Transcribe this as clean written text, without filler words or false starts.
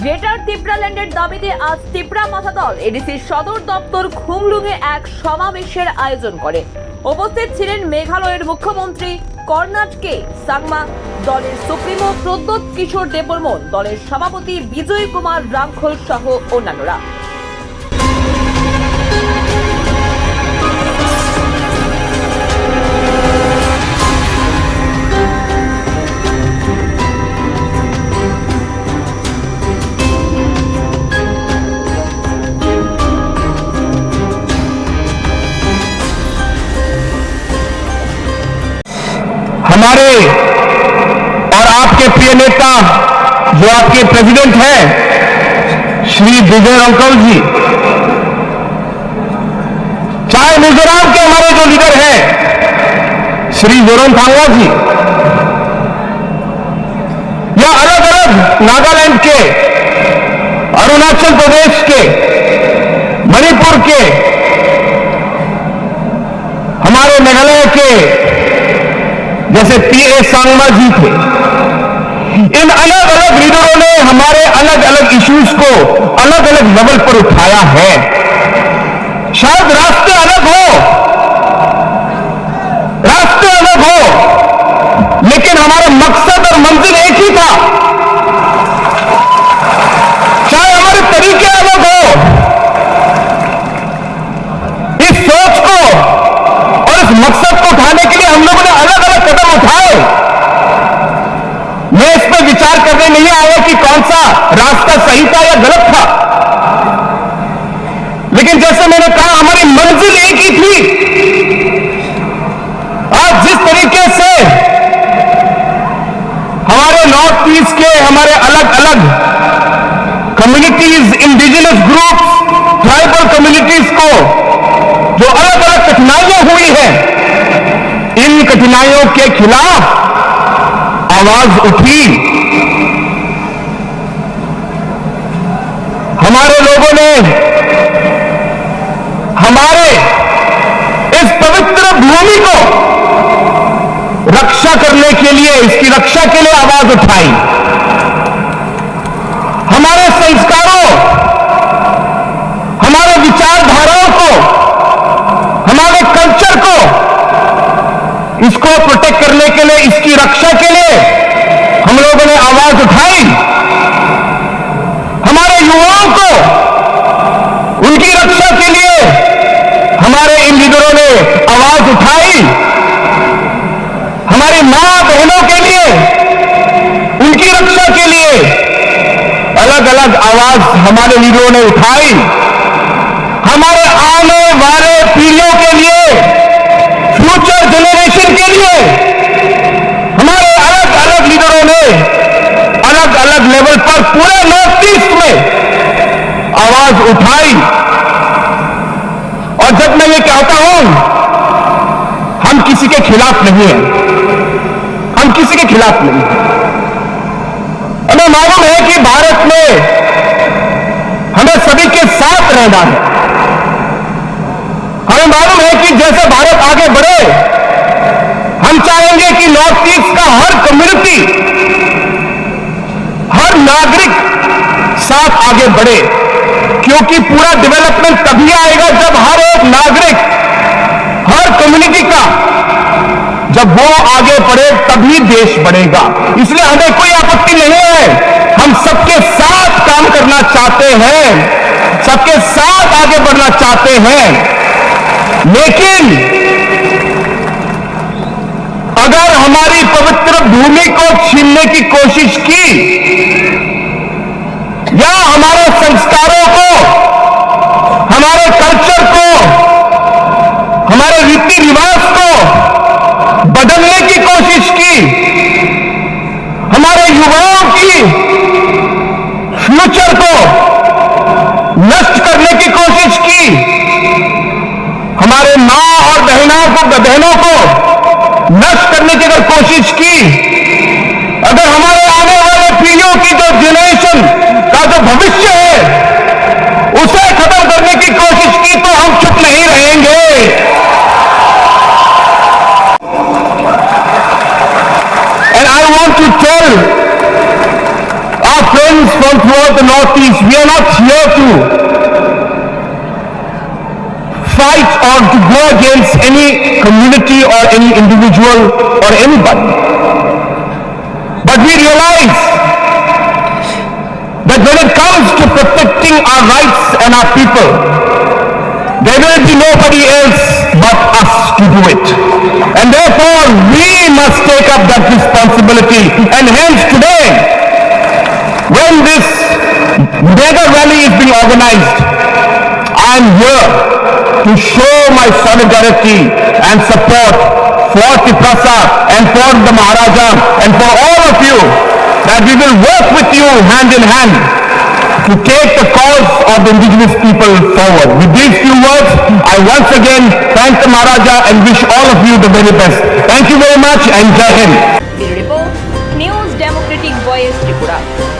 Greater তিপ্রাল্যান্ডের দাবিতে আজ তিপ্রা মাথা দল এডিসির সদর দপ্তর খুমলুঙে এক সমাবেশের আয়োজন করে। উপস্থিত ছিলেন মেঘালয়ের মুখ্যমন্ত্রী কর্নাড কে সাংমা, দলের সুপ্রিমো প্রদ্যোৎ কিশোর দেববর্মন, দলের সভাপতি বিজয় কুমার রাঙ্খল সহ অন্যান্যরা। हमारे और आपके प्रिय नेता जो आपके प्रेसिडेंट हैं श्री विजय रांखल जी, चाहे मिजोरम के हमारे जो लीडर हैं श्री जोरमथंगा जी, या अलग अलग नागालैंड के, अरुणाचल प्रदेश के, मणिपुर के, हमारे मेघालय के जैसे पीए सांगमा जी थे, इन अलग अलग लीडरों ने हमारे अलग अलग इश्यूज को अलग अलग लेवल पर उठाया है। शायद रास्ते अलग हो, लेकिन हमारा मकसद और मंजिल एक ही था। चाहे हमारे तरीके अलग हो, इस सोच को और इस मकसद को उठाने के लिए हम लोगों ने अलग अलग कदम उठाए। मैं इस पर विचार करने नहीं आया कि कौन सा रास्ता सही था या गलत था, लेकिन जैसे मैंने कहा हमारी मंजिल एक ही थी। आज जिस तरीके से हमारे नॉर्थ ईस्ट के हमारे अलग अलग communities, indigenous groups, tribal communities को जो अलग अलग कठिनाइयां हुई हैं, इन कठिनाइयों के खिलाफ आवाज उठी। हमारे लोगों ने हमारे इस पवित्र भूमि को रक्षा करने के लिए, इसकी रक्षा के लिए आवाज उठाई। हमारे संस्कारों, हमारे विचारधाराओं को, हमारे कल्चर को, इसको प्रोटेक्ट करने के लिए, इसकी रक्षा के लिए हम लोगों ने आवाज उठाई। हमारे युवाओं को उनकी रक्षा के लिए हमारे इन लीडरों ने आवाज उठाई। हमारी मां बहनों के लिए, उनकी रक्षा के लिए अलग अलग आवाज हमारे लीडरों ने उठाई। हमारे आने वाले पीढ़ियों के लिए, फ्यूचर जनरेशन के लिए हमारे अलग अलग लीडरों ने अलग अलग लेवल पर पूरे नॉर्थ ईस्ट में आवाज उठाई। और जब मैं ये कहता हूं, हम किसी के खिलाफ नहीं हैं, हम किसी के खिलाफ नहीं हैं। हमें मालूम है कि भारत में हमें सभी के साथ रहना है। हमें मालूम है कि जैसे भारत आगे बढ़े, हम चाहेंगे कि नॉर्थ ईस्ट का हर कम्युनिटी, हर नागरिक साथ आगे बढ़े, क्योंकि पूरा डेवलपमेंट तभी आएगा जब हर एक नागरिक, हर कम्युनिटी का जब वो आगे बढ़े तभी देश बढ़ेगा। इसलिए हमें कोई आपत्ति नहीं है, हम सबके साथ काम करना चाहते हैं, सबके साथ आगे बढ़ना चाहते हैं। लेकिन अगर हमारी पवित्र भूमि को छीनने की कोशिश की, या हमारे संस्कारों को, हमारे कल्चर को, हमारे रीति रिवाज को बदलने की कोशिश की, हमारे युवाओं की फ्यूचर को नष्ट करने की कोशिश की, हमारे मां और बहनों को नष्ट करने की अगर कोशिश की, अगर हमारे आने वाले पीढ़ियों की जो जनरेशन का जो भविष्य है उसे खत्म करने की कोशिश की, तो हम चुप नहीं रहेंगे। And I want to tell our friends from throughout the Northeast, we are not here to fight or to go against any community or any individual or anybody. But we realize that when it comes to protecting our rights and our people, there will be nobody else but us to do it. And therefore, we must take up that responsibility. And hence today, when this mega rally is being organized, I am here to show my solidarity and support for Tiprasa and for the Maharaja and for all of you, that we will work with you hand in hand to take the cause of the indigenous people forward. With these few words, I once again thank the Maharaja and wish all of you the very best. Thank you very much and Jai Hind. Bureau Report, News Democratic Voice, Tripura.